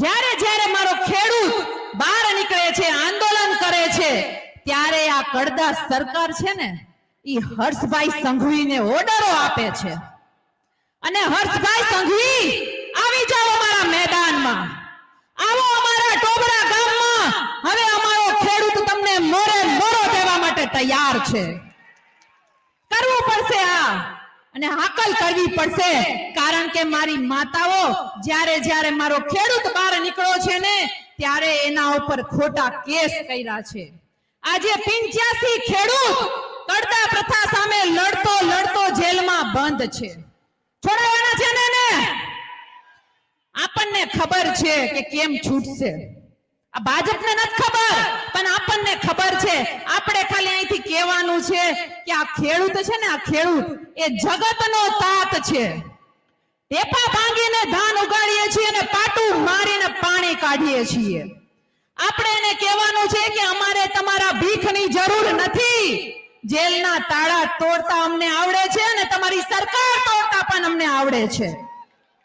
જ્યારે જ્યારે મારો ખેડૂત બહાર નીકળે છે, આંદોલન કરે છે, ત્યારે આ કડદા સરકાર છે ને ઈ હર્ષભાઈ સંઘવીને ઓર્ડરો આપે છે અને હર્ષભાઈ સંઘવી આવી જાઓ અમારા મેદાનમાં, આવો અમારા ટોબરા ગામમાં, હવે અમારો ખેડૂત તમને મોરે મોરો દેવા માટે તૈયાર છે। કરવું પડશે આ અને હાકલ કરવી પડશે, કારણ કે મારી માતાઓ જ્યારે જ્યારે મારો ખેડૂત બહાર નીકળ્યો છે ને ત્યારે એના ઉપર ખોટા કેસ કર્યા છે। આજે 85 ખેડૂત કડદા પ્રથા સામે લડતો લડતો જેલમાં બંધ છે, છોડાવવાના છે ને। આપણને ખબર છે કે કેમ છૂટશે, આ ભાજપને નથી ખબર, પણ આપણને ખબર છે। આપણે ખાલી અહીંથી કહેવાનું છે કે આ ખેડૂત છે ને, આ ખેડૂત એ જગતનો તાત છે। ટેપા ભાંગીને ધાન ઉગાડીએ છીએ અને પાટું મારીને પાણી કાઢીએ છીએ। આપણે એને કહેવાનું છે કે અમારે તમારા ભીખની જરૂર નથી, જેલના તાળા તોડતા અમને આવડે છે અને તમારી સરકાર તોડતા પણ અમને આવડે છે।